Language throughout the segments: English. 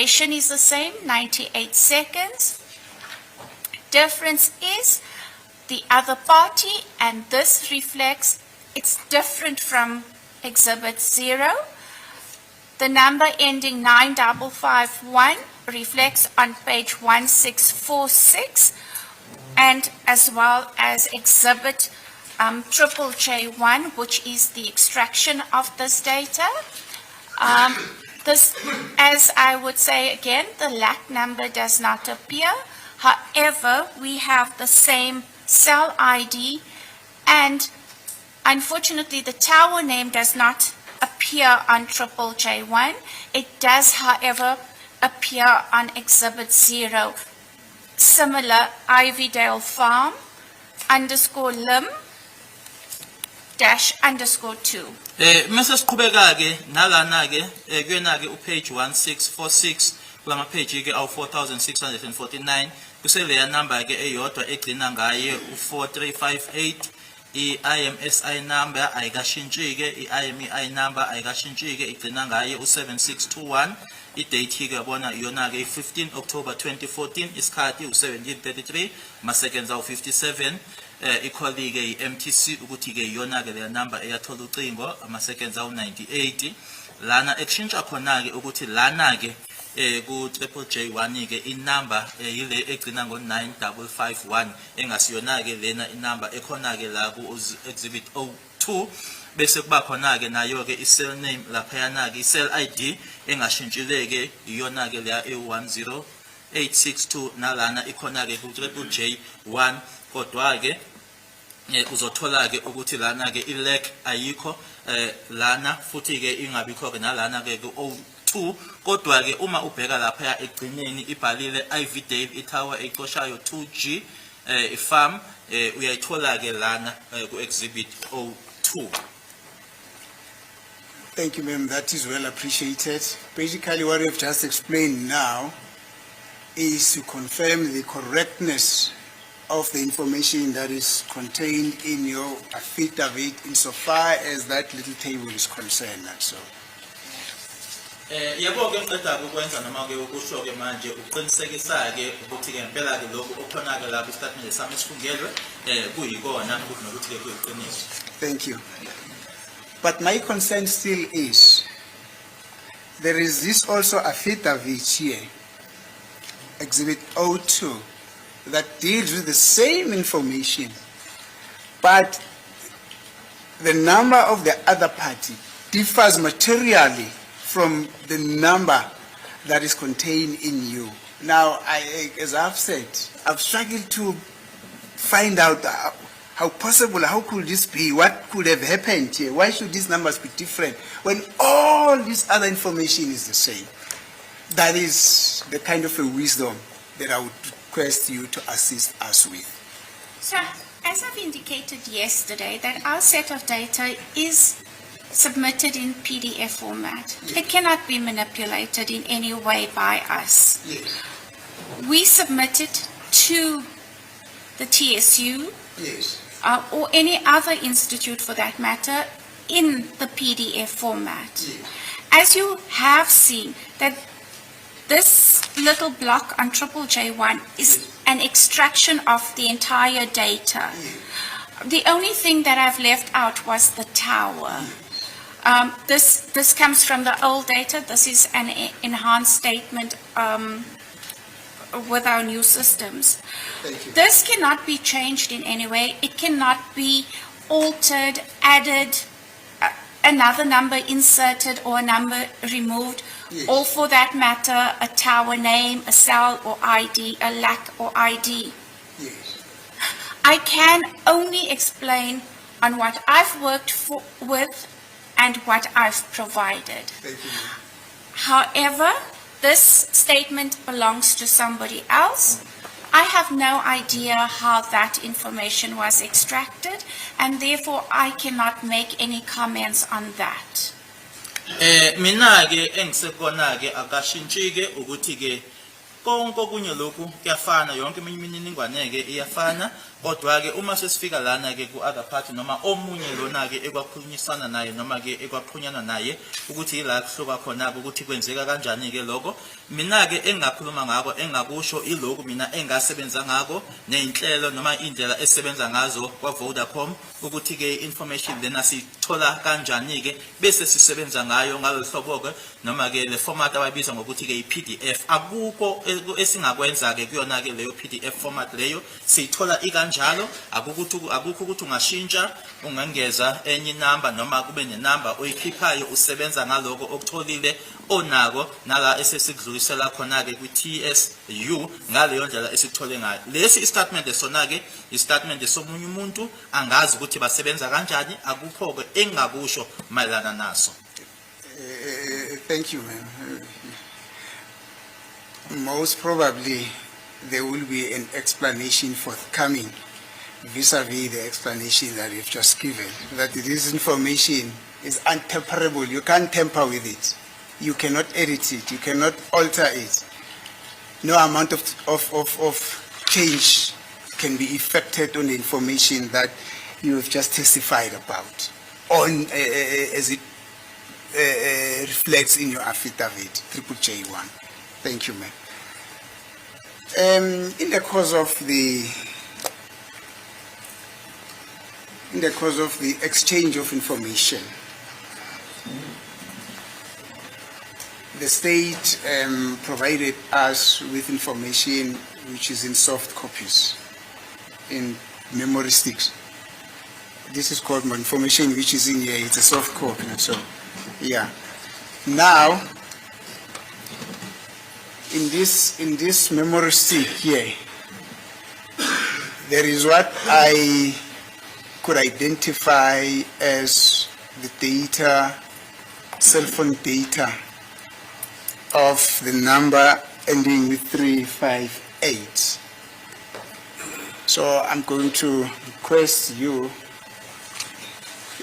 duration is the same, 98 seconds. Difference is the other party, and this reflects it's different from Exhibit 0. The number ending 9551 reflects on page 1646, and as well as Exhibit J1, which is the extraction of this data. This, as I would say again, the LAC number does not appear. However, we have the same cell ID, and unfortunately the tower name does not appear on J1. It does, however, appear on Exhibit 0. Similar, Ivydale Farm, _lim, _2. Mase siqhubeka ke nalana ke kuyena ke upage 1646 kulama page ke awu 4649 kuseleya number ke eyodwa egcina ngaye u4358. I-IMSI number ayikashintshike, i-IMEI number ayikashintshike, igcina ngaye u7621. I-date ke yabona iyona ke 15 October 2014, isikhathi u17:33, ma-seconds awu57. Ikholi ke i-MTC ukuthi ke iyona ke le number eyathola ucingo, ama-seconds awu98. Lana ekushintsha khona ke ukuthi lana ke ku J1 ke inumber yile egcina ngo9551 engasiyona ke lena inumber ekhona ke la ku exhibit 02, bese kuba khona ke nayo ke i-cell name lapha yana ke i-cell ID engashintshileke iyona ke la e10862 nalana ikhona ke ku J1, kodwa ke uzothola ke ukuthi lana ke i-lack ayikho lana futhi ke ingabikho ke nalana ke ku02, kodwa ke uma ubheka lapha egcineni ibhalile Ivydale itower eqoshayo 2G farm uyayithola ke lana ku exhibit 02. Thank you, ma'am. That is well appreciated. Basically, what we've just explained now is to confirm the correctness of the information that is contained in your affidavit insofar as that little table is concerned. That's all. Yabo ke ngicela ukwenza noma ke ukusho ke manje uqinisekisa ke ukuthi ke impela ke lokho okhona ke lapha istatement sami sifungelwe kuyikona ukuthi nokuthi ke kuyiqiniso. Thank you. But my concern still is there is this also affidavit here, Exhibit 02, that deals with the same information, but the number of the other party differs materially from the number that is contained in you. Now, as I've said, I've struggled to find out how possible, how could this be, what could have happened here, why should these numbers be different when all this other information is the same? That is the kind of a wisdom that I would request you to assist us with. So, as I've indicated yesterday, that our set of data is submitted in PDF format. Yes. It cannot be manipulated in any way by us. Yes. We submit it to the TSU, Yes. or any other institute for that matter, in the PDF format. Yes. As you have seen, that this little block on J1 is an extraction of the entire data. The only thing that I've left out was the tower. This comes from the old data. This is an enhanced statement with our new systems. Thank you. This cannot be changed in any way. It cannot be altered, added, another number inserted, or a number removed, Yes. or for that matter, a tower name, a cell or ID, a LAC or ID. Yes. I can only explain on what I've worked with and what I've provided. Thank you. However, this statement belongs to somebody else. I have no idea how that information was extracted, and therefore I cannot make any comments on that. Mina ke engisekona ke akashintshike ukuthi ke konke okunye lokhu kuyafana, yonke imininingwane ke iyafana, kodwa ke uma sesifika lana ke ku other party noma omunye lona ke ekwakhulunyisana naye noma ke ekwaxhunyana naye ukuthi ila kuhluka khona ukuthi kwenzeka kanjani ke lokho, Mina-ke engakhuluma ngako engakusho ilokhu mina engasebenza ngako ney'nhlelo noma iy'ndlela esebenza ngazo kwa-Vodacom ukuthi-ke information lena sithola kanjani-ke bese sisebenza ngayo ngalo hlobo-ke noma-ke le format abayibiza ngokuthi-ke i-PDF. Akukho esingakwenza-ke kuyona-ke leyo PDF format leyo siyithola ikanjalo. Akukho ukuthi ungashintsha ungengeza enye inamba noma kube nenamba oyikhiphayo usebenza ngaloko okutholile onako nala esesikudlulisela khona-ke kwi-TSU ngaleyo ndlela esikuthole ngayo. Lesi istatement sona-ke istatement somunye umuntu angazi ukuthi basebenza kanjani, akukho-ke engakusho mayelana naso. Thank you, ma'am. Most probably there will be an explanation forthcoming vis-a-vis the explanation that you've just given, that this information is untamperable. You can't tamper with it. You cannot edit it. You cannot alter it. No amount of change can be effected on the information that you have just testified about, on as it reflects in your affidavit, J1. Thank you, ma'am. In the course of the exchange of information, the state provided us with information which is in soft copies, in memory sticks. This is called information which is in here. It's a soft copy. So, yeah. Now, in this memory stick here, there is what I could identify as the data, cell phone data of the number ending with 358. So I'm going to request you.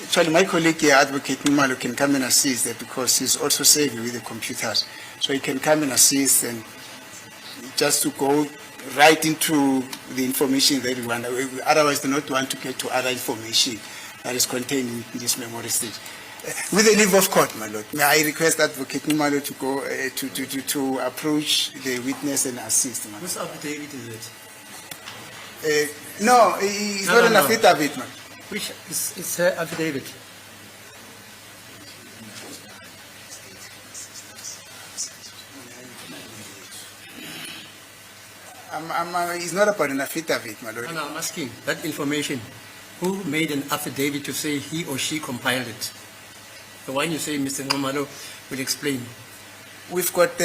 Actually, my colleague here, Advocate Numalo, can come and assist there because he's also savvy with the computers. So he can come and assist and just to go right into the information that we want. Otherwise, do not want to get to other information that is contained in this memory stick. With the leave of court, my lord, may I request Advocate Numalo to go to approach the witness and assist, ma'am. Whose affidavit is it? No, it's No, not no, an no. affidavit, ma'am. Which is it's her affidavit? It's not about an affidavit, my lord. No, I'm asking that information. Who made an affidavit to say he or she compiled it? The one you say Mr. Ngomalo will explain. We've got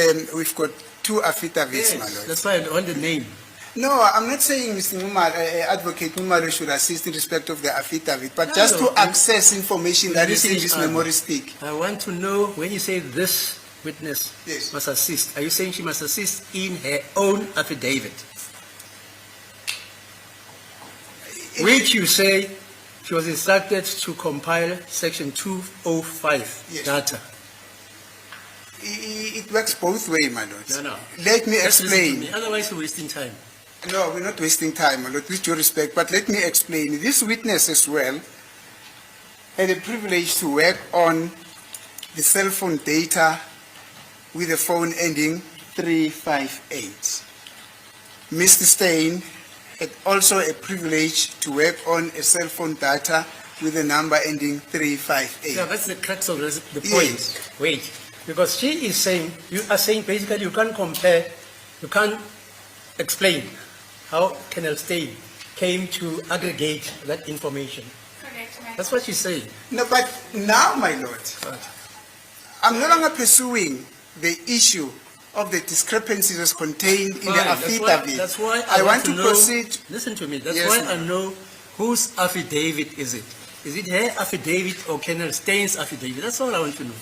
two affidavits, my lord. That's why I want the name. No, I'm not saying Mr. Numalo, Advocate Numalo should assist in respect of the affidavit, but No, just no, to access information that is in this Listen, memory stick. I want to know when you say this witness Yes. must assist, are you saying she must assist in her own affidavit? Which you say she was instructed to compile section 205 Yes. data. It works both ways, my lord. No. Let me Just listen to explain. me, otherwise you're wasting time. No, we're not wasting time, my lord, with due respect, but let me explain. This witness as well had a privilege to work on the cell phone data with a phone ending 358. Mr. Stein had also a privilege to work on a cell phone data with a number ending 358. Yeah, that's the crux of the point. Yes. Wait, because she is saying, you are saying basically you can't compare, you can't explain how Colonel Stein came to aggregate that information. Correct, ma'am. That's what she's saying. No, but now, my lord, I'm no longer pursuing the issue of the discrepancies as contained in the Fine, affidavit. That's why I want to know, proceed. Listen to me. That's Yes, why ma'am. I know whose affidavit is it. Is it her affidavit or Colonel Stein's affidavit? That's all I want to know.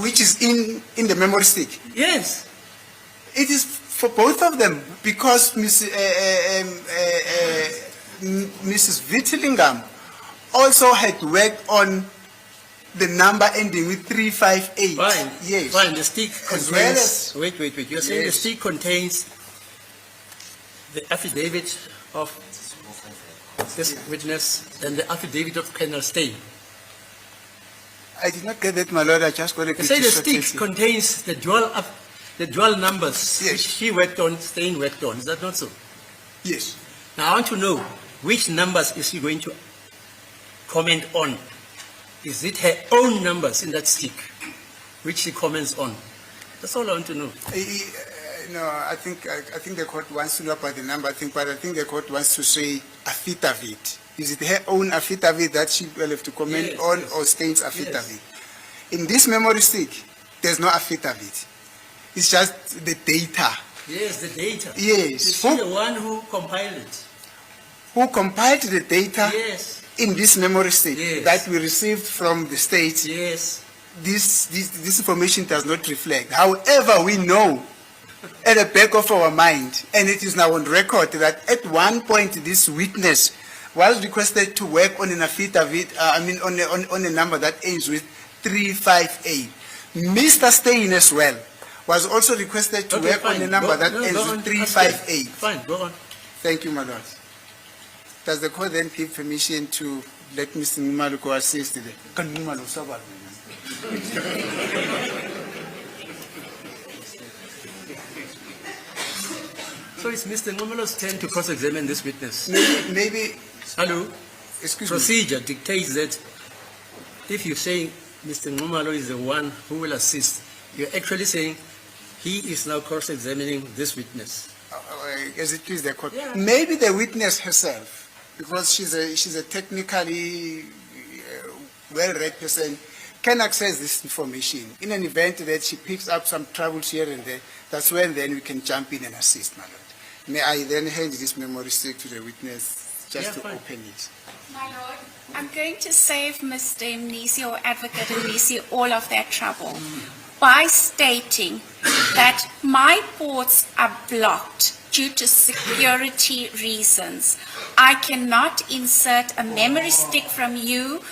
Which is in the memory stick. Yes. It is for both of them because Mrs. Vittlingam also had worked on the number ending with 358. Fine. Yes. Fine. The stick As contains. well as- Wait. You're saying the Yes. stick contains the affidavit of this witness and the affidavit of Colonel Stein. I did not get that, my lord. I just got a You bit say the distracted. stick contains the dual numbers Yes. which she worked on, Stein worked on. Is that not so? Yes. Now I want to know which numbers is she going to comment on? Is it her own numbers in that stick which she comments on? That's all I want to know. No, I think the court wants to know about the number. But I think the court wants to say affidavit. Is it her own affidavit that she will have to comment Yes, on, yes. or Stein's affidavit? In this memory stick, there's no affidavit. It's just the data. Yes, the data. Yes. Is she the one who compiled it? Who compiled the data Yes, in this memory stick Yes. that we received from the state? yes. This information does not reflect. However, we know at the back of our mind, and it is now on record, that at one point this witness was requested to work on an affidavit, on a number that ends with 358. Mr. Stein as well was also requested to Okay, work on fine. a number Go- that no, ends go with on. 358. Fine, go on. Thank you, my lord. Does the court then give permission to let Mr. Nxumalo go assist today? Can Nxumalo Sabalo? So it's Mr. Ngomolo's turn to cross-examine this witness. Maybe, Hello? excuse me. Procedure dictates that if you're saying Mr. Ngomolo is the one who will assist, you're actually saying he is now cross-examining this witness. As it please the court. Yeah. Maybe the witness herself, because she's a technically well-read person, can access this information. In an event that she picks up some troubles here and there, that's when then we can jump in and assist, my lord. May I then hand this memory stick to the witness just Yeah, to fine. open it? My lord, I'm going to save Mr. Mnisi, or Advocate Mnisi, all of that trouble by stating that my ports are blocked due to security reasons. I cannot insert a memory stick from you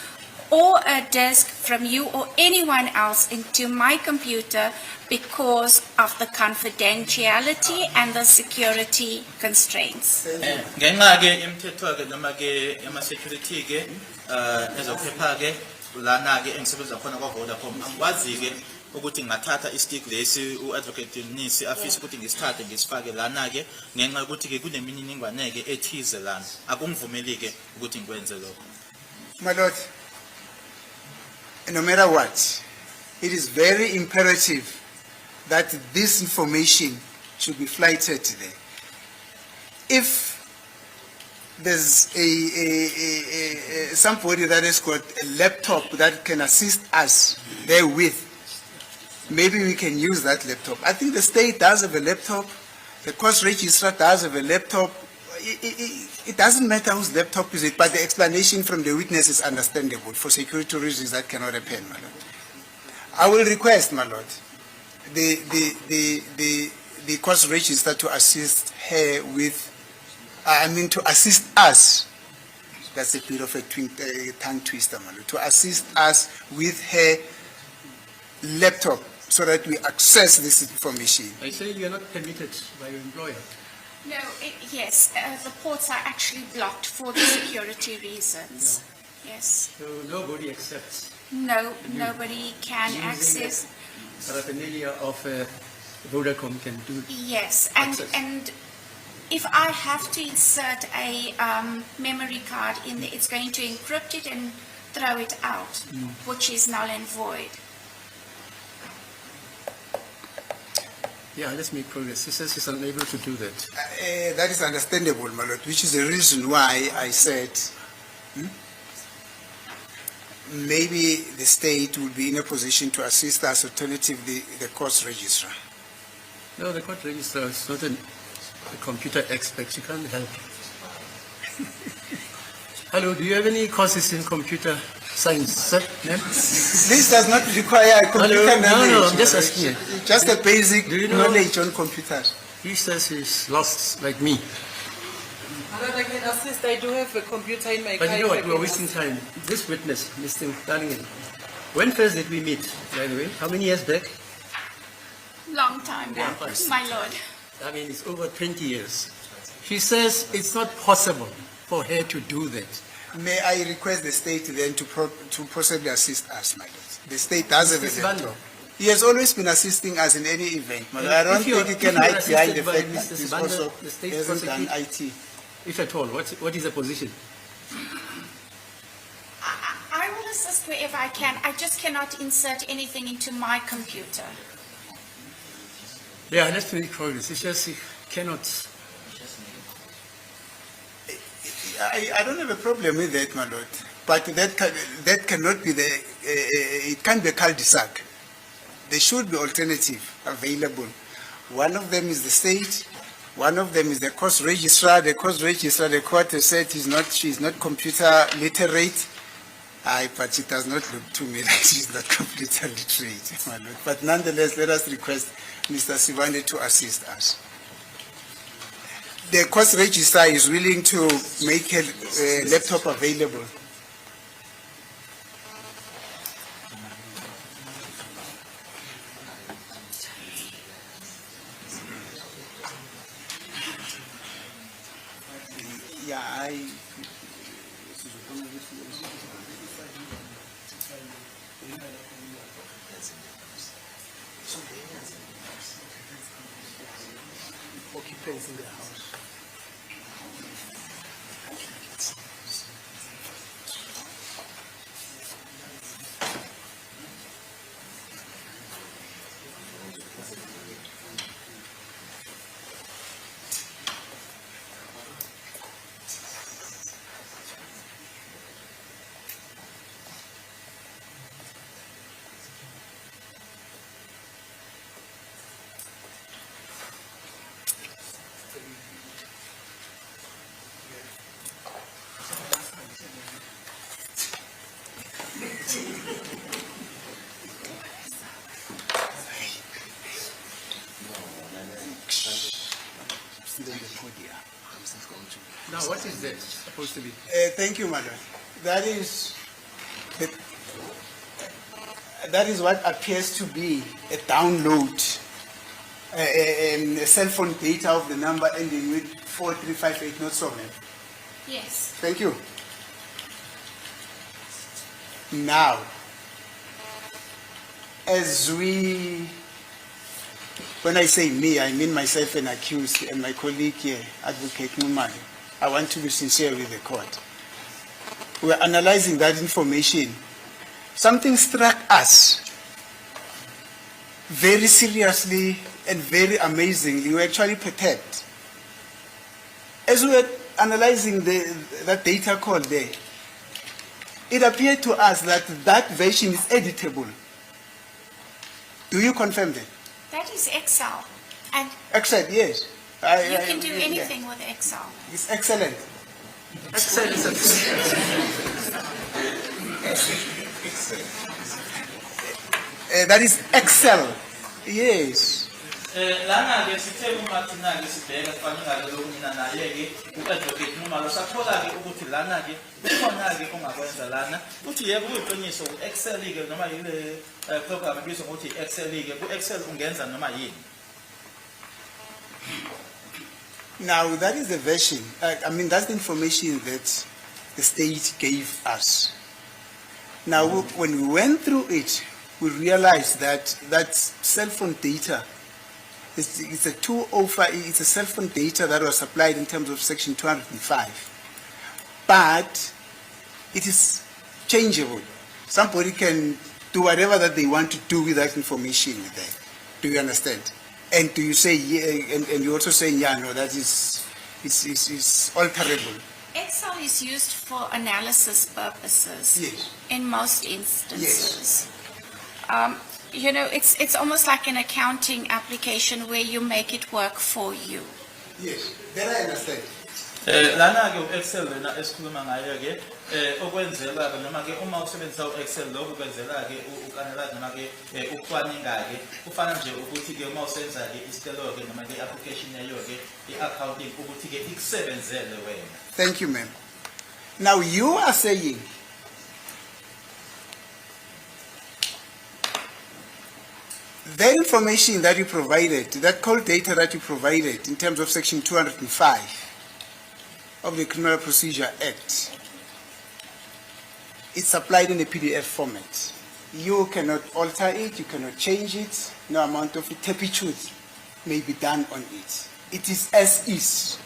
or a disk from you or anyone else into my computer because of the confidentiality and the security constraints. Ngenxa ke imithetho ke noma ke ama-security ke ezokuphepha ke lana ke engisebenza khona kwa-Vodacom angikwazi ke ukuthi ngingathatha i-stick lesi u-Advocate Mnisi afisa ukuthi ngisithathe ngisifake lana ke ngenxa yokuthi ke kunemininingwane ke ethize lana akungivumeli ke ukuthi ngikwenze lokho. My lord, no matter what, it is very imperative that this information should be flighted there. If there's somebody that has got a laptop that can assist us therewith, maybe we can use that laptop. I think the state does have a laptop, the court registrar does have a laptop. It doesn't matter whose laptop is it, but the explanation from the witness is understandable. For security reasons, that cannot happen, my lord. I will request, my lord, the court registrar to assist her with, to assist us. That's a bit of a tongue twister, my lord. To assist us with her laptop so that we access this information. I say you are not permitted by your employer. No, yes, the ports are actually blocked for the security reasons. Yes. So nobody accepts No, nobody can Using access. paraphernalia of Vodacom can do. Yes, access. and if I have to insert a memory card in there, it's going to encrypt it and throw it out, which is null and void. Yeah, let's make progress. He says he's unable to do that. That is understandable, my lord, which is the reason why I said maybe the state will be in a position to assist us, alternatively, the court registrar. No, the court registrar is not a computer expert. She can't help. Hello, do you have any courses in computer science, sir? Ma'am? This does not require computer Hello? No, knowledge. no, I'm just my lord. asking you. Just a basic Do you know- knowledge on computers. He says he's lost, like me. But I can assist. I do have a computer in my car. But you know if what, I we're can wasting time. This witness, Mr. Darlingen, when first did we meet, by the way? How many years back? Long time back, Yes. my lord. I mean, it's over 20 years. She says it's not possible for her to do that. May I request the state then to possibly assist us, my lord? The state does have Mr. a Sibando, He has always been assisting us in any event, my lord. I don't If you think are- he can if you are hide behind the assisted by fact Mr. that he's Sibando, also the state hasn't done prosecute- IT. if at all, what is the position? I will assist wherever I can. I just cannot insert anything into my computer. Yeah, let's make progress. It's just, cannot, I don't have a problem with that, my lord. But that cannot be it can't be a cul-de-sac. There should be alternative available. One of them is the state, one of them is the course registrar. The course registrar, the court has said she's not computer literate. But it does not look to me like she's not computer literate, my lord. But nonetheless, let us request Mr. Sibande to assist us. The course registrar is willing to make a laptop available. Yeah, occupants in the house. now what is that supposed to be? Thank you, madam. That is what appears to be a download, a cell phone data of the number ending with 4358, not so, ma'am. Yes. Thank you. Now, when I say me, I mean myself and accused and my colleague here, Advocate Numali. I want to be sincere with the court. We're analyzing that information. Something struck us very seriously and very amazingly. We were actually perturbed. As we were analyzing that data code there, it appeared to us that that version is editable. Do you confirm that? That is Excel. And Excellent, yes. you can do yeah. anything with Excel. It's excellent. Excel is That is Excel. Yes. Lana ke sithe uma thina ke sibheka kufanele ke lokhu mina naye ke u-advocate Numalo sathola ke ukuthi lana ke kukhona ke ongakwenza lana uthi yebo kuyiqiniso ku-Excel ke noma yile program ebizwa ngokuthi Excel ke ku-Excel ungenza noma yini. Now, that is the version. That's the information that the state gave us. Now, when we went through it, we realized that that cell phone data, it's a 205, it's a cell phone data that was supplied in terms of Section 205. But it is changeable. Somebody can do whatever that they want to do with that information there. Do you understand? And do you say, yeah, and you also say, yeah, no, that is alterable. Excel is used for analysis purposes. Yes. In most instances. It's almost like an accounting application where you make it work for you. Yes, that I understand. Lana ke u-Excel lena esikhuluma ngayo ke okwenzela ke noma ke uma usebenzisa u-Excel lokho kwenzela ke ukanalize noma ke ucwaninga ke kufana nje ukuthi ke uma usenza ke isicelo ke noma ke application yayo ke i-accounting ukuthi ke ikusebenzele wena. Thank you, ma'am. Now, you are saying the information that you provided, that cold data that you provided in terms of Section 205 of the Criminal Procedure Act, it's supplied in a PDF format. You cannot alter it, you cannot change it, no amount of turpitude may be done on it. It is as is,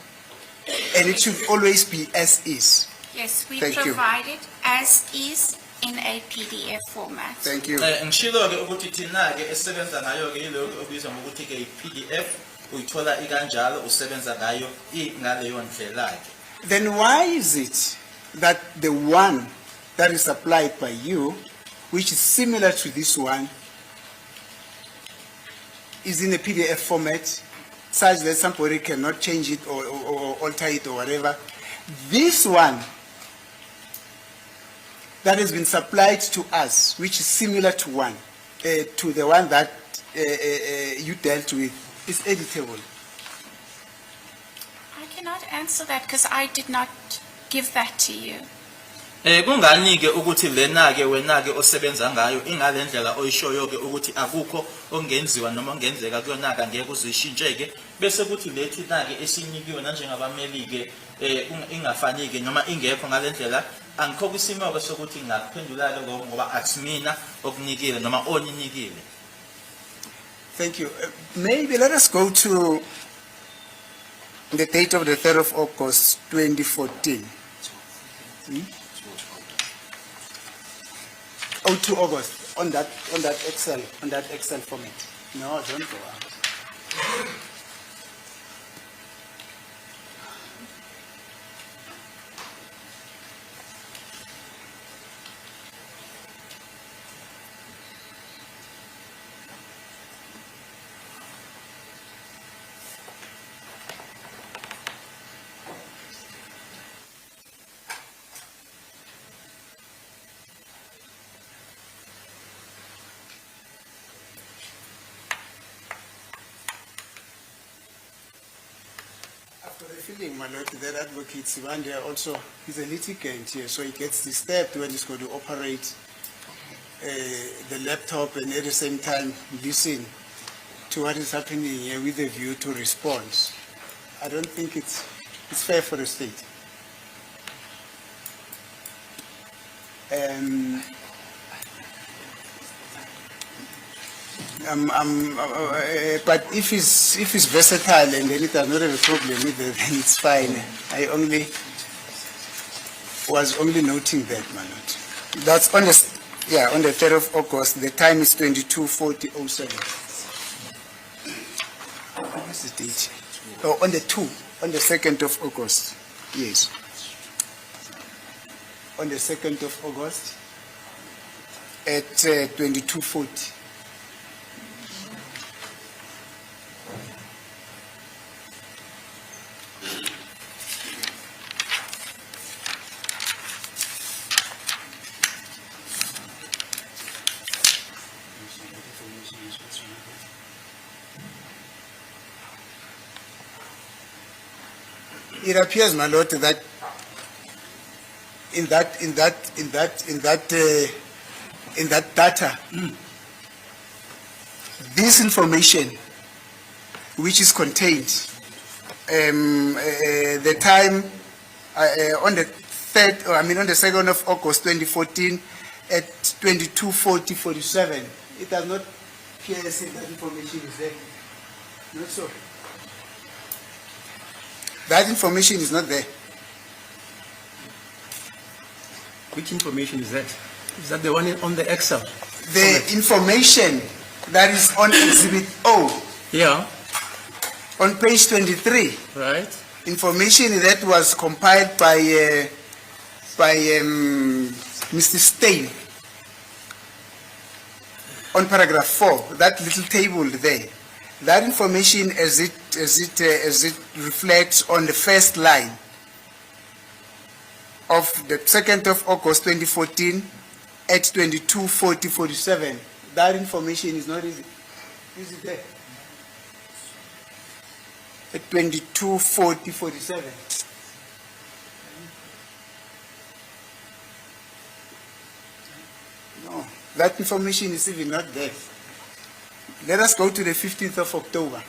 and it should always be as is. Yes, we Thank you. provide it as is in a PDF format. Thank you. ngishilo-ke ukuthi thina-ke esisebenza ngayo-ke yilokhu okubizwa ngokuthi-ke i-PDF uyithola ikanjalo usebenza ngayo ngaleyo ndlela-ke. Then why is it that the one that is supplied by you, which is similar to this one, is in a PDF format such that somebody cannot change it or alter it or whatever? This one that has been supplied to us, which is similar to to the one that you dealt with, is editable. I cannot answer that because I did not give that to you. Kungani-ke ukuthi lena-ke wena-ke osebenza ngayo ingale ndlela oyishoyo-ke ukuthi akukho ongenziwa noma ongenzeka kuyona-ke angeke uzishintshe-ke bese kuthi lethi-na-ke esinyikiwe nanjengabameli-ke ingafani-ke noma ingekho ngale ndlela angikho kwisimo-ke sokuthi ngakuphendula-ke ngoba asimina okunikile noma oninikile. Thank you. Maybe let us go to the date of the 3rd of August, 2014. 02 August on that Excel format. No, don't go out. The feeling, my lord, that advocate Sibande also is a litigant here, so he gets disturbed when he's going to operate the laptop and at the same time listen to what is happening here with a view to response. I don't think it's fair for the state. But if he's versatile and then it does not have a problem with it, then it's fine. I was only noting that, my lord. That's on the 3rd of August. The time is 22:40:07. What's the date? Oh, on the 2nd of August. Yes. On the 2nd of August at 22:40. It appears, my lord, that in that data, this information, which is contained, the time on the 2nd of August 2014 at 22:40:47, it does not clearly say that information is there. Not so. That information is not there. Which information is that? Is that the one on the Excel? The information that is on Exhibit O Yeah, on page 23, right. information that was compiled by Mr. Stein on paragraph 4, that little table there. That information as it reflects on the first line of the 2nd of August 2014 at 22:40:47. That information is not easy. Is it there? At 22:40:47. No, that information is even not there. Let us go to the 15th of October.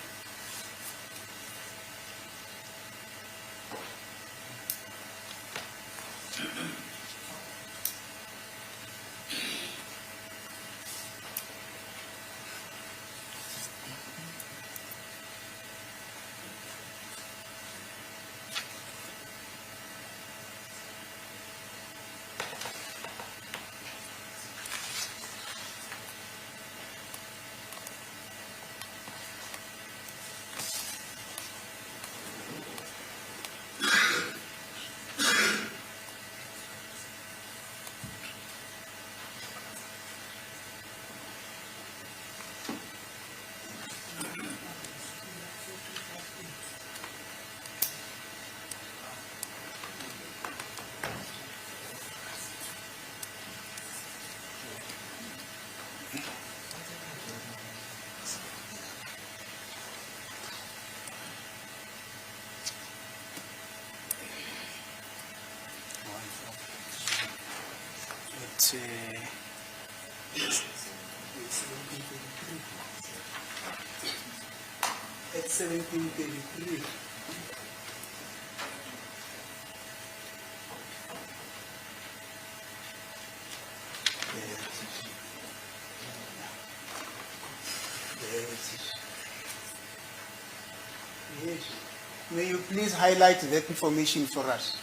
at 1733. Yes. May you please highlight that information for us?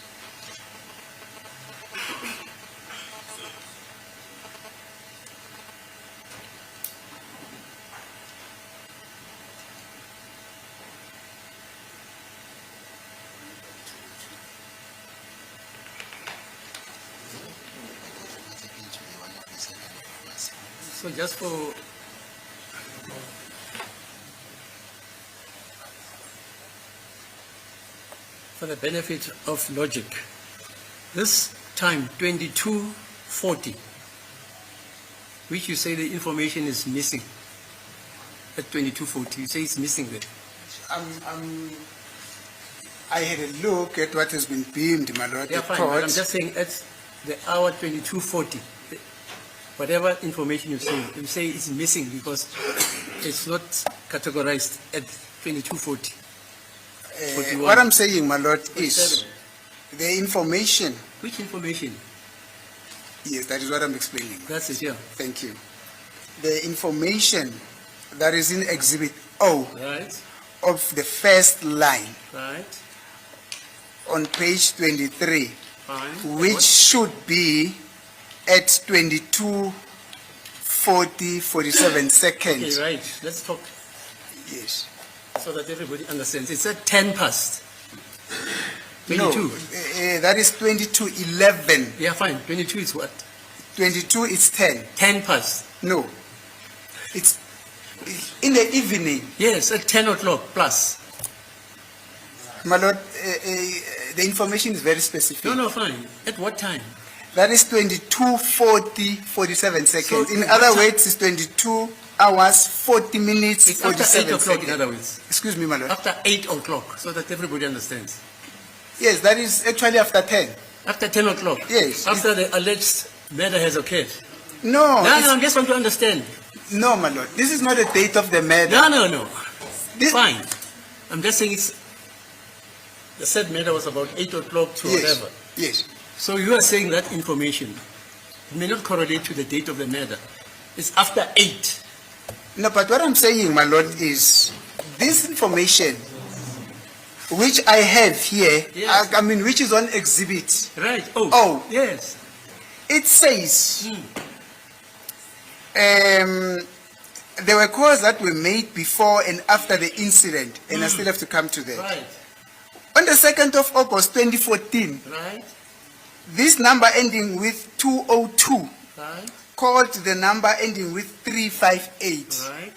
So just for the benefit of logic, this time 2240, which you say the information is missing at 2240, you say it's missing there. I had a look at what has been beamed, my lord. Yeah, the fine, but I'm court. just saying at the hour 2240, whatever information you say it's missing because it's not categorized at 2240. 41. What I'm saying, my lord, is 47. the information. Which information? Yes, that is what I'm explaining. That's it, yeah. Thank you. The information that is in Exhibit O Right, of the first line right, on page 23, fine. which should be at 22:40:47 seconds. Okay, right, let's talk Yes. so that everybody understands. It's at 10 past. No, 22. that is 22:11. Yeah, fine, 22 is what? 22 is 10. 10 past. No. It's in the evening. Yes, at 10 o'clock plus. My lord, the information is very specific. No, fine. At what time? That is 22:40:47 seconds. So In what other time- words, it's 22 hours, 40 minutes, It's after 47 8 o'clock, in seconds. other words. Excuse me, my lord. After 8 o'clock, so that everybody understands. Yes, that is actually after 10. After 10 o'clock? Yes. After the alleged murder has occurred? No, No, it's- I just want to understand. no, my lord. This is not the date of the murder. No. This- Fine. I'm just saying it's, the said murder was about 8 o'clock to Yes. whatever. Yes. So you are saying that information may not correlate to the date of the murder. It's after 8. No, but what I'm saying, my lord, is this information which I have here, Yes. I mean, which is on exhibit, Right. Oh. Oh. Yes. it says there were calls that were made before and after the incident, and I still have to come to that. Right. On the 2nd of August 2014, Right. this number ending with 202 Right. called the number ending with 358. Right.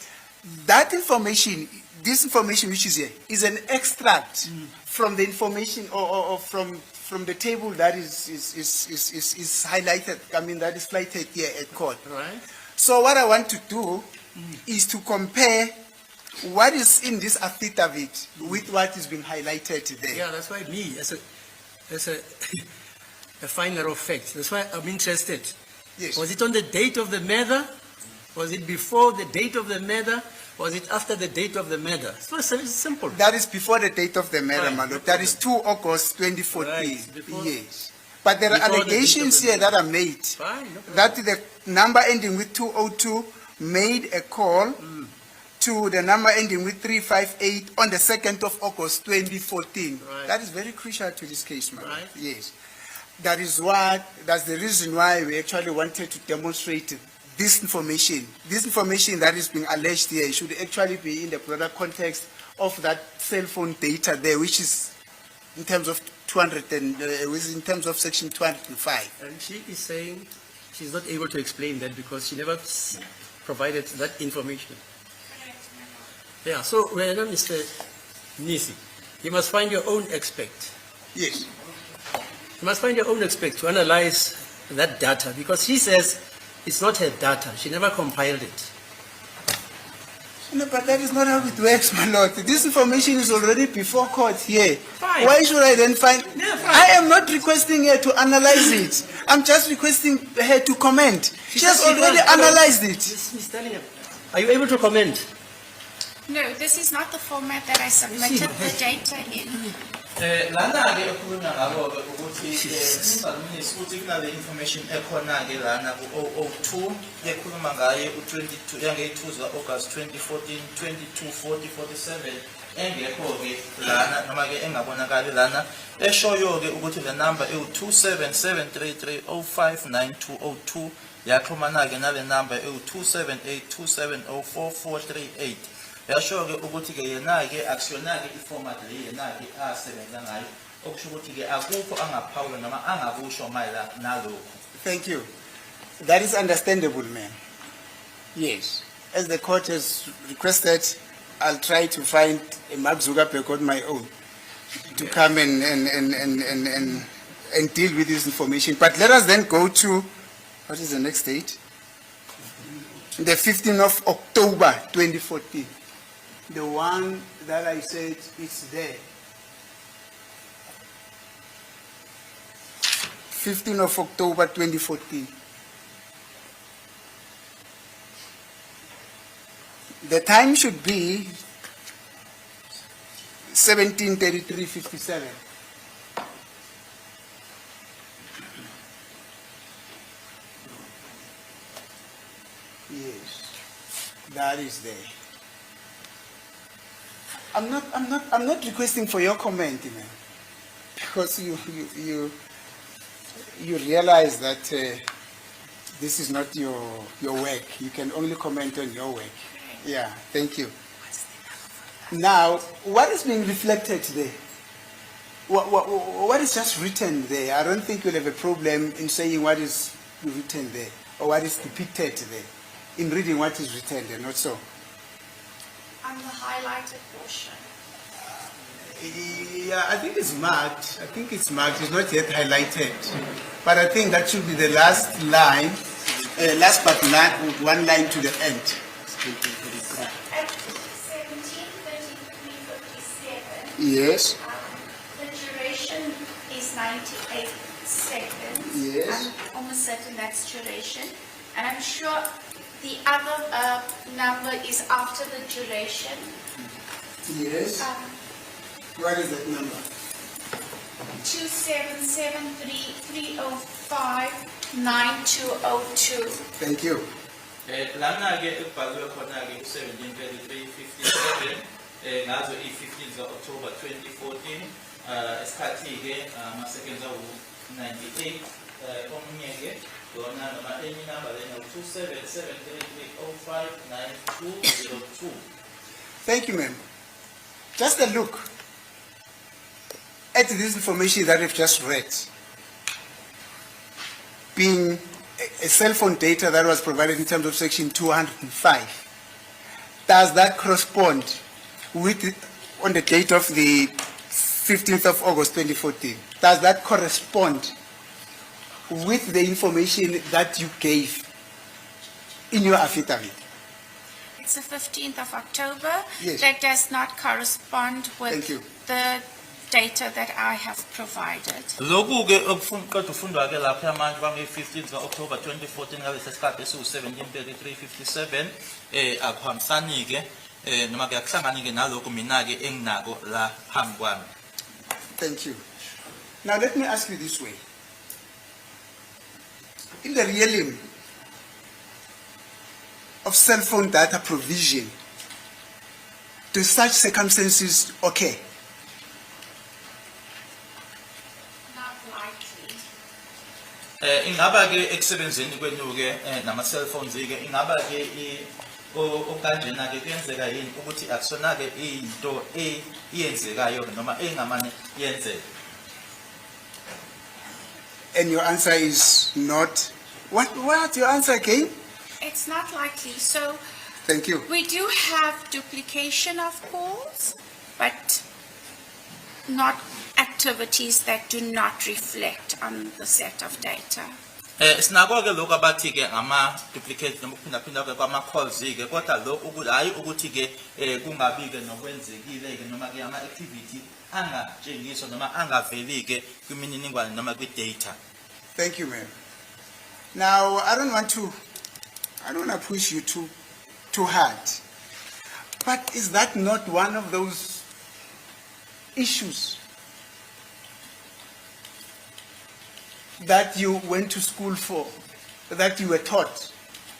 That information, this information which is here, is an extract from the information or from the table that is highlighted, I mean, that is cited here at court. Right. So what I want to do is to compare what is in this affidavit with what is being highlighted there. Yeah, that's why me, as a a finder of fact, that's why I'm interested. Yes. Was it on the date of the murder? Was it before the date of the murder? Was it after the date of the murder? So it's simple. That is before the date of the murder, Fine, my no lord. That is 2 August 2014. Right, before- Yes. But there are before the date of allegations the here murder. that are made Fine, no problem. that the number ending with 202 made a call to the number ending with 358 on the 2nd of August 2014. Right. That is very crucial to this case, my lord. Right. Yes. That's the reason why we actually wanted to demonstrate this information. This information that is being alleged here should actually be in the broader context of that cell phone data there, which is in terms of 200 and in terms of section 205. And she is saying she's not able to explain that because she never provided that information. Yeah, so well, Mr. Nisi, you must find your own expert. Yes. You must find your own expert to analyze that data because she says it's not her data. She never compiled it. No, but that is not how it works, my lord. This information is already before court here. Fine. Why should I then find? Yeah, fine. I am not requesting her to analyze it. I'm just requesting her to comment. She has already analyzed it. Ms. Dalian, are you able to comment? No, this is not the format that I submitted the data in. Lana ke okhulunywa ngabo ke ukuthi singalungisi ukuthi kunale information ekhona ke lana ku 002 ekhuluma ngaye u22 yange-2 zika-August 2014 2240 47 engekho ke lana noma ke engabonakali lana eshoyo ke ukuthi le number ewu-27733059202 yaxhumana ke nale number ewu-27827044438 yasho ke ukuthi ke yena ke akusiyona ke iformat le yena ke asebenza ngayo okusho ukuthi ke akukho angaphawula noma angakusho mayela nalokho. Thank you. That is understandable, ma'am. Yes. As the court has requested, I'll try to find a Mark Zuckerberg on my own to come and deal with this information. But let us then go to, what is the next date? The 15th of October 2014. The one that I said is there. 15th of October 2014. The time should be 17:33:57. Yes, that is there. I'm not requesting for your comment, man, because you realize that this is not your work. You can only comment on your work. Yeah, thank you. Now, what is being reflected there? What is just written there? I don't think you'll have a problem in saying what is written there or what is depicted there, in reading what is written there, not so. On the highlighted portion. Yeah, I think it's marked. I think it's marked. It's not yet highlighted. But I think that should be the last line, last but with one line to the end. At 17:33:57. Yes. The duration is 98 seconds. Yes. I'm almost certain that's duration. And I'm sure the other number is after the duration. Yes. What is that number? 27733059202. Thank you. Lana ke ekubhalwe khona ke u-17:33:57 ngazo i-15 October 2014 esikhathi ke ama-seconds awu-98 omunye ke yona noma enye inamba lena u-27733059202. Thank you, ma'am. Just a look at this information that we've just read, being a cell phone data that was provided in terms of section 205. Does that correspond with, on the date of the 15th of August 2014, does that correspond with the information that you gave in your affidavit? It's the 15th of October. Yes. That does not correspond Thank with you. the data that I have provided. Lokhu ke qeda ufundwa ke lapha manje bange-15 October 2014 ngalesi sikhathi esiwu-17:33:57 akuhambisani ke noma ke akuhlangani ke nalokho mina ke enginako la phambi kwami. Thank you. Now let me ask you this way. In the realm of cell phone data provision, do such circumstances occur? Not likely. Ingaba ke ekusebenzeni kwenu ke nama cell phones ke ingaba ke okanjena ke kuyenzeka yini ukuthi akusona ke into eyenzekayo noma engamane yenzeka. And your answer is not. What your answer again? It's not likely. So Thank you. we do have duplication of calls, but not activities that do not reflect on the set of data. Sinako-ke lokhu abathi-ke ama-duplicate noma ukuphindaphinda kwama-calls-ke, kodwa lo hhayi ukuthi-ke kungabi-ke nokwenzekile-ke noma-ke ama-activity angatshengiswa noma angaveli-ke kwimininingwane noma kwi-data. Thank you, ma'am. Now, I don't want to push you too hard. But is that not one of those issues that you went to school for, that you were taught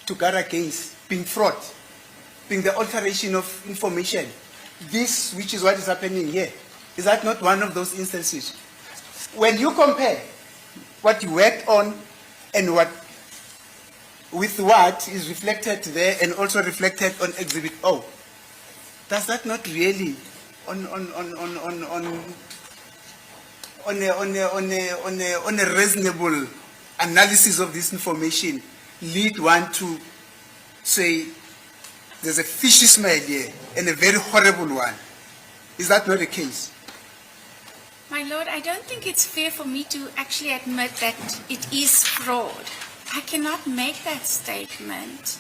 to guard against, being fraud, being the alteration of information? This, which is what is happening here, is that not one of those instances? When you compare what you worked on and with what is reflected there and also reflected on Exhibit O, does that not really on a reasonable analysis of this information lead one to say there's a fishy smell here and a very horrible one? Is that not the case? My Lord, I don't think it's fair for me to actually admit that it is fraud. I cannot make that statement.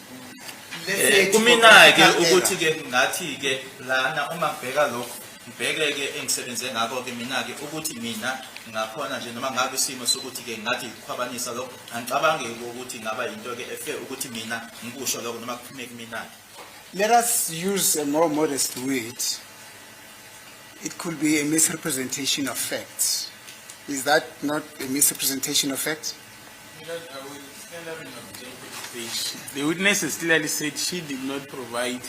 Kumina-ke ukuthi-ke ngathi-ke lana uma ngibheka lokhu ngibheke-ke engisebenze ngako-ke mina-ke ukuthi mina ngakhona nje noma ngabe isimo sokuthi-ke ngathi ukukhwabanisa lokho angicabange-ke ukuthi ngaba yinto-ke efair ukuthi mina ngikusho lokho noma kuphume kumina-ke. Let us use a more modest word. It could be a misrepresentation of facts. Is that not a misrepresentation of facts? The witness has clearly said she did not provide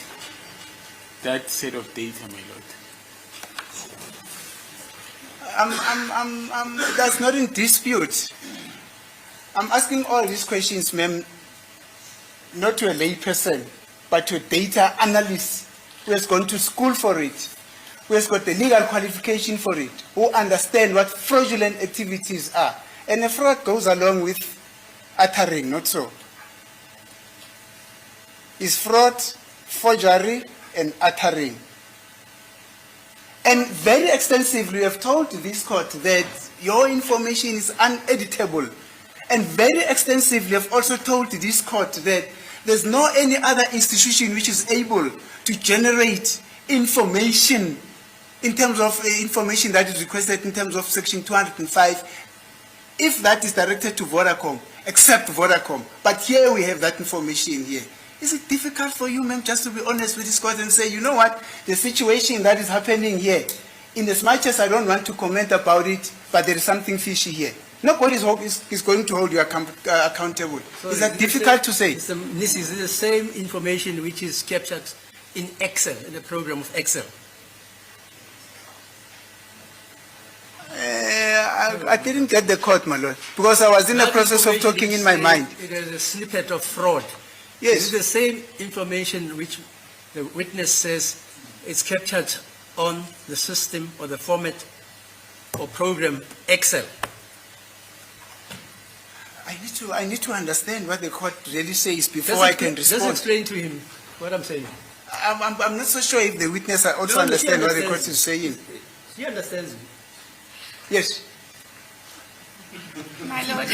that set of data, my lord. That's not in dispute. I'm asking all these questions, ma'am, not to a lay person, but to a data analyst who has gone to school for it, who has got the legal qualification for it, who understand what fraudulent activities are. And a fraud goes along with uttering, not so. Is fraud, forgery, and uttering. And very extensively, we have told this court that your information is uneditable. And very extensively, have also told this court that there's no any other institution which is able to generate information in terms of information that is requested in terms of Section 205, if that is directed to Vodacom, except Vodacom. But here we have that information here. Is it difficult for you, ma'am, just to be honest with this court and say, you know what, the situation that is happening here, in as much as I don't want to comment about it, but there is something fishy here. Nobody is going to hold you accountable. So is that difficult to say? This is the same information which is captured in Excel, in the program of Excel. I didn't get the court, my lord, because I was in the That process of information talking is in my saying mind. It is a snippet of fraud. Yes. It is the same information which the witness says is captured on the system or the format or program Excel. I need to understand what the court really says before I can Just respond. explain to him what I'm saying. I'm not so sure if the witness also No, understand he what the court understands. is saying. He understands me. Yes. My Lord,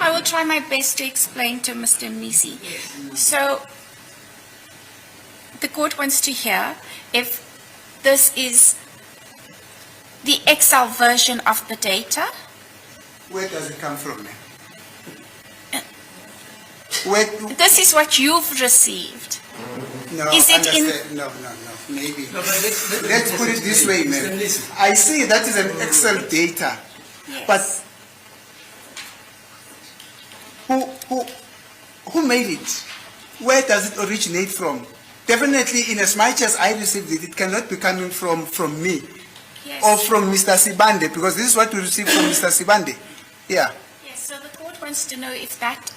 I will try my best to explain to Mr. Misi. So, the court wants to hear if this is the Excel version of the data. Where does it come from, ma'am? Where, This is what you've received. no, Is it in- understand- No, maybe. No, but Let's put it this way, ma'am. I see that is an Excel data, Yes. but who made it? Where does it originate from? Definitely, in as much as I received it, it cannot be coming from me Yes. or from Mr. Sibande, because this is what we received from Mr. Sibande. Yeah. Yes, so the court wants to know if that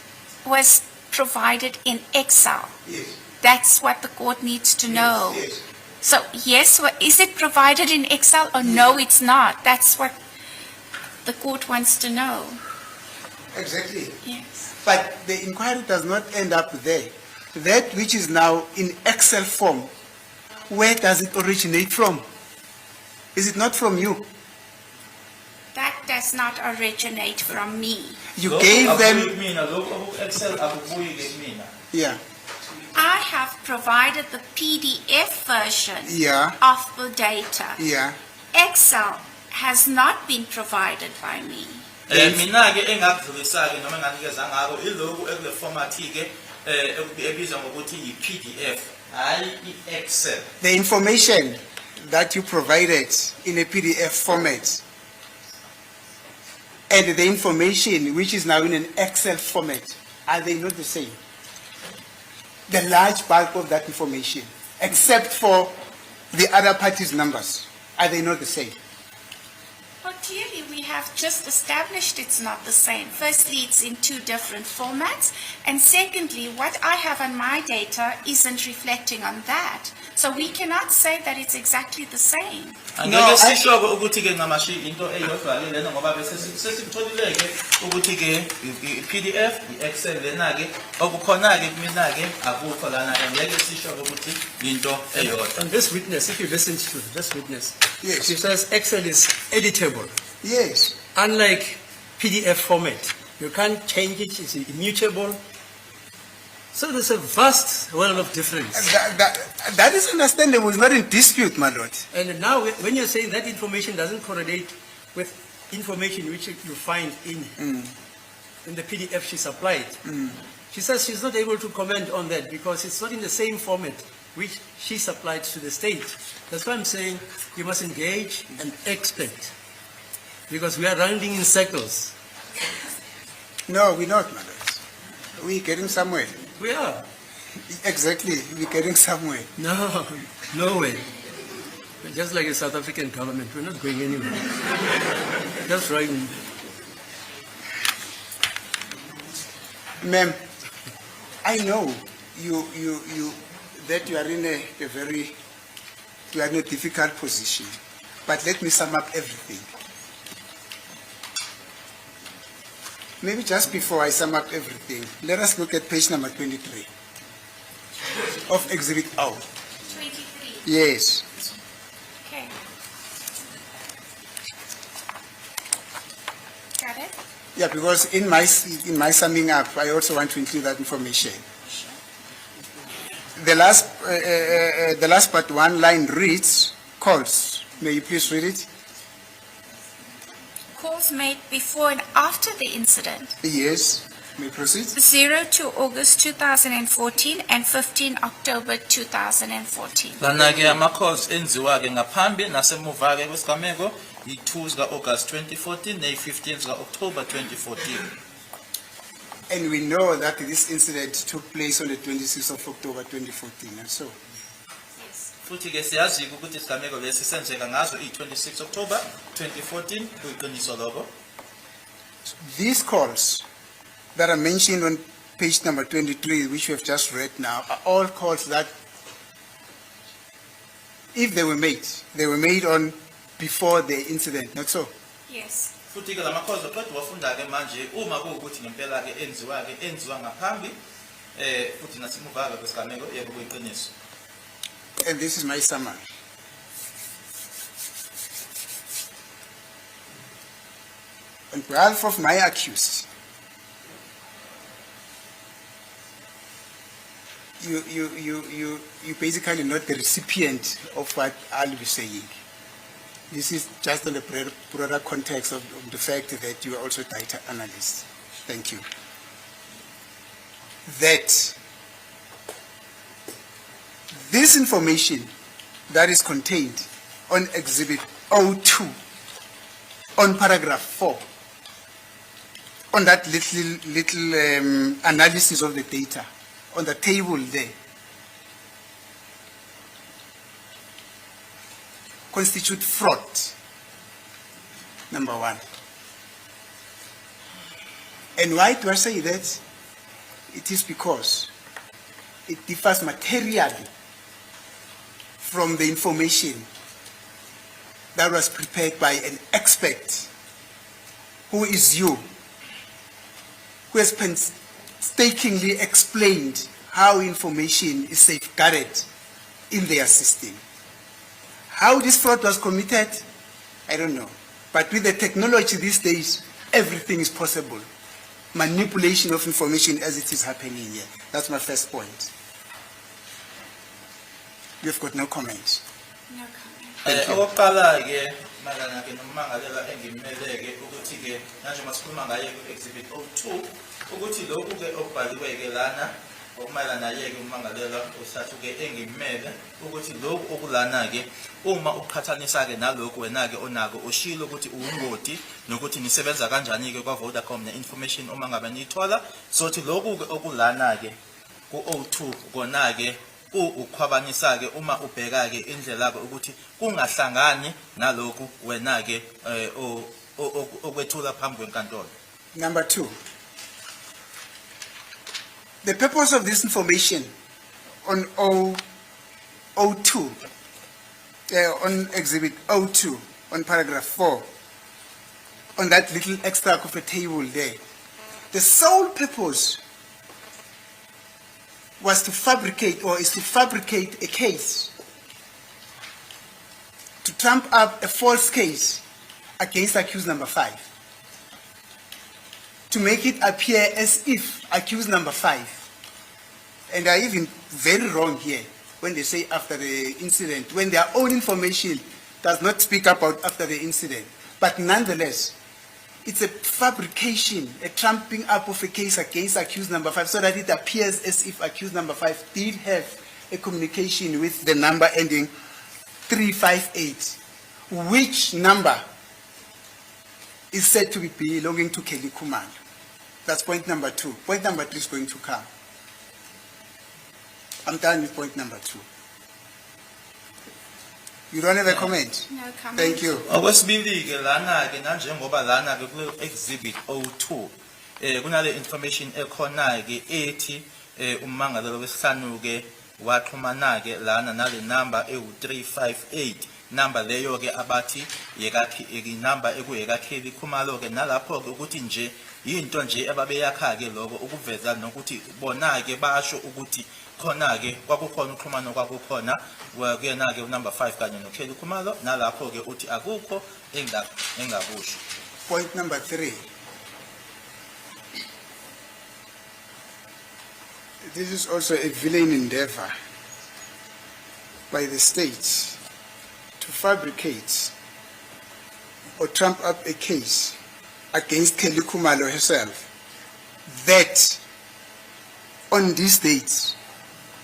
was provided in Excel. Yes. That's what the court needs to know. Yes. So, yes, is it provided in Excel or no, it's not? That's what the court wants to know. Exactly. Yes. But the inquiry does not end up there. That which is now in Excel form, where does it originate from? Is it not from you? That that does not originate from me. You Lokhu gave akubuyi them, kumina, lokhu oku-Excel akubuyi ke kumina. yeah, I have provided the PDF version yeah, of the data. yeah. Excel has not been provided by me. Mina ke engakudlulisa ke noma enganikeza ngako ilokhu ekule format ke ebizwa ngokuthi yi-PDF, hayi i-Excel. The information that you provided in a PDF format and the information which is now in an Excel format, are they not the same? The large bulk of that information, except for the other party's numbers, are they not the same? Well, clearly, we have just established it's not the same. Firstly, it's in two different formats. And secondly, what I have on my data isn't reflecting on that. So we cannot say that it's exactly the same. Angeke sisho ukuthi ke ngamashi into eyodwa ke lena ngoba bese sesitholile ke ukuthi ke i-PDF, i-Excel lena ke okukhona ke kumina ke akukho lana angeke sisho ukuthi into eyodwa. And this witness, if you listen to this witness, Yes. she says Excel is editable. Yes. Unlike PDF format, you can't change it, it's immutable. So there's a vast world of difference. That is understandable, it's not in dispute, my lord. And now when you're saying that information doesn't correlate with information which you find in the PDF she supplied, she says she's not able to comment on that because it's not in the same format which she supplied to the state. That's why I'm saying you must engage and expect, because we are rounding in circles. No, we're not, my lord. We're getting somewhere. We are. Exactly, we're getting somewhere. No, no way. We're just like the South African government, we're not going anywhere. Just right. Ma'am, I know that you are in a difficult position, but let me sum up everything. Maybe just before I sum up everything, let us look at page number 23 of Exhibit O. 23. Yes. Okay. Got it? Yeah, because in my summing up, I also want to include that information. The last part one line reads, calls. May you please read it? Calls made before and after the incident. Yes. May you proceed? 02 August 2014 and 15 October 2014. Lana ke ama-calls enziwa ke ngaphambi nasemuva ke kwesigameko yi-2 zika-August 2014 neyi-15 zika-October 2014. And we know that this incident took place on the 26th of October 2014, and so. Futhi ke siyazi ukuthi isigameko lesi senzeka ngazo i-26 October 2014 kuyiqiniso lokho. These calls that are mentioned on page number 23, which we have just read now, are all calls that, if they were made on before the incident, not so? Yes. Futhi ke lama-calls oqeda wafunda ke manje uma kuwukuthi ngempela ke enziwa ngaphambi futhi nasemuva ke kwesigameko yebo kuyiqiniso. And this is my summary. On behalf of my accused, you basically not the recipient of what I'll be saying. This is just in the broader context of the fact that you are also a data analyst. Thank you. That this information that is contained on Exhibit O2, on paragraph 4, on that little analysis of the data, on the table there, constitute fraud, number one. And why do I say that? It is because it differs materially from the information that was prepared by an expert who is you, who has painstakingly explained how information is safeguarded in their system. How this fraud was committed, I don't know. But with the technology these days, everything is possible. Manipulation of information as it is happening here. That's my first point. You've got no comments. No comment. Okokuqala-ke mayelana-ke nommangalelwa engimele-ke ukuthi-ke njengoba sikhuluma ngaye ku-exhibit 02 ukuthi lokhu-ke okubhaliwe-ke lana okumayelana naye-ke ummangalelwa osathu-ke engimele ukuthi lokhu okulana-ke uma uqhathanisa-ke nalokhu wena-ke onako ushilo ukuthi uwungoti nokuthi nisebenza kanjani-ke kwa-Vodacom ne-information uma ngabe niyithola sothi lokhu-ke okulana-ke ku-02 kona-ke ukukhwabanisa-ke uma ubheka-ke indlela-ke ukuthi kungahlangani nalokhu wena-ke okwethula phambi kwenkantolo. Number two, the purpose of this information on 02, on exhibit 02, on paragraph 4, on that little extract of a table there, the sole purpose was to fabricate, or is to fabricate a case, to trump up a false case against accused number 5, to make it appear as if accused number 5, and are even very wrong here when they say after the incident, when their own information does not speak about after the incident, but nonetheless, it's a fabrication, a trumping up of a case against accused number 5 so that it appears as if accused number 5 did have a communication with the number ending 358, which number is said to be belonging to Kelly Khumalo. That's point number 2. Point number 3 is going to come. I'm done with point number 2. You don't have a comment? No comment. Thank you. Okwesibili-ke lana-ke nanjengoba lana-ke kule-exhibit 02 kunale information ekhona-ke ethi ummangalelo wesihlanu-ke waxhumana-ke lana nale number ewu-358 number leyo-ke abathi inamba ekuyekaKelly Khumalo-ke nalapho-ke ukuthi nje yinto nje ababeyakha-ke lokho ukuveza nokuthi bona-ke basho ukuthi khona-ke kwakukhona uxhumano kwakukhona kuyena-ke unumber 5 kanye noKelly Khumalo nalapho-ke uthi akukho engakusho. Point number 3. This is also a villain endeavor by the state to fabricate or trump up a case against Kelly Khumalo herself that on these dates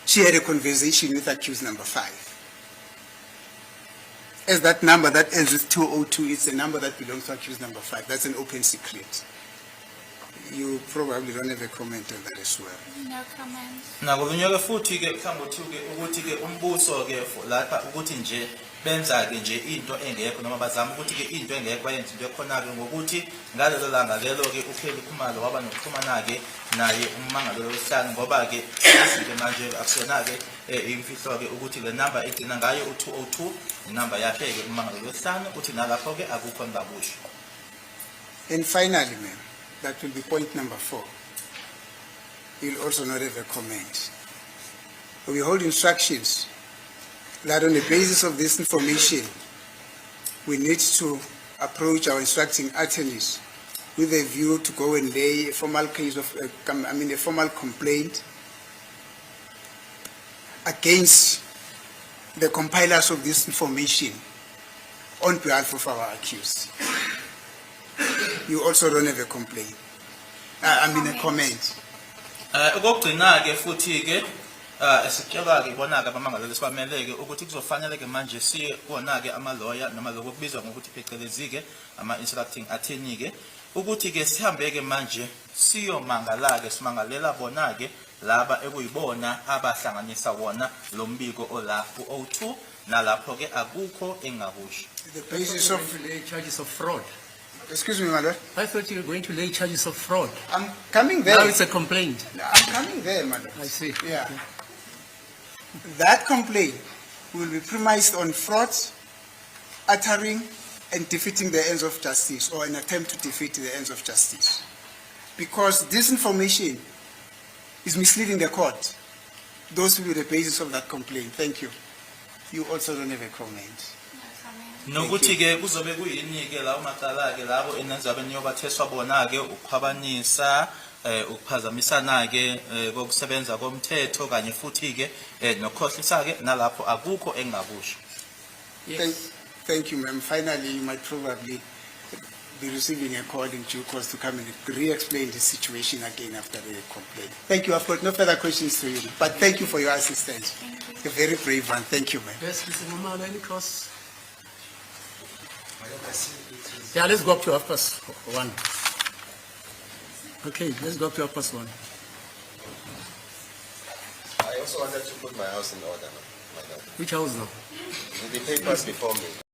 she had a conversation with accused number 5. As that number that ends with 202 is a number that belongs to accused number 5. That's an open secret. You probably don't have a comment on that as well. No comment. Nakulunye-ke futhi-ke mhlawumbe ukuthi-ke umbuso-ke lapha ukuthi nje benza-ke nje into engekho noma bazama ukuthi-ke into engekho bayenze into ekhona-ke ngokuthi ngalelo langa lelo-ke uKelly Khumalo waba nokuxhumana-ke naye ummangalelo wesihlanu ngoba-ke izinto manje akusona-ke imfihlo-ke ukuthi le number egcina ngayo u-202 inamba yakhe-ke ummangalelo wesihlanu uthi nalapho-ke akukho engabusho. And finally, ma'am, that will be point number 4. You'll also not have a comment. We hold instructions that on the basis of this information, we need to approach our instructing attorneys with a view to go and lay a formal case of, a formal complaint against the compilers of this information on behalf of our accused. You also don't have a complaint. A comment. Okugcina-ke futhi-ke esitshelwa-ke bona-ke abamangaleli sibameleke ukuthi kuzofanele-ke manje siye kuwona-ke ama-lawyer noma lokho kubizwa ngokuthi phecelezi-ke ama-instructing attorney-ke ukuthi-ke sihambe-ke manje siyomangala-ke simangalela bona-ke laba ekuyibona abahlanganisa wona lo mbiko ola ku-02 nalapho-ke akukho engakusho. The basis of, lay charges of fraud. excuse me, my lord. I thought you were going to lay charges of fraud. I'm coming there. Now it's a complaint. I'm coming there, my lord. I see. Yeah. That complaint will be premised on fraud, uttering and defeating the ends of justice, or an attempt to defeat the ends of justice. Because this information is misleading the court. Those will be the basis of that complaint. Thank you. You also don't have a comment. nokuthi-ke kuzobe kuyini-ke lawo macala-ke labo enizabe niyobatheswa bona-ke ukukhwabanisa ukuphazamisana-ke kokusebenza komthetho kanye futhi-ke nokukhohlisa-ke nalapho akukho engingakusho. Thank you, ma'am. Finally, you might probably be receiving a call in due course to come and re-explain the situation again after the complaint. Thank you. I've got no further questions to you, but thank you for your assistance. You're a very brave one. Thank you, ma'am. Yes, Mr. Ngumalo, any cross? Yeah, let's go up to 1:30. Okay, let's go up to 1:30. I also wanted to put my house in order, madam. Which house now? With the papers before me.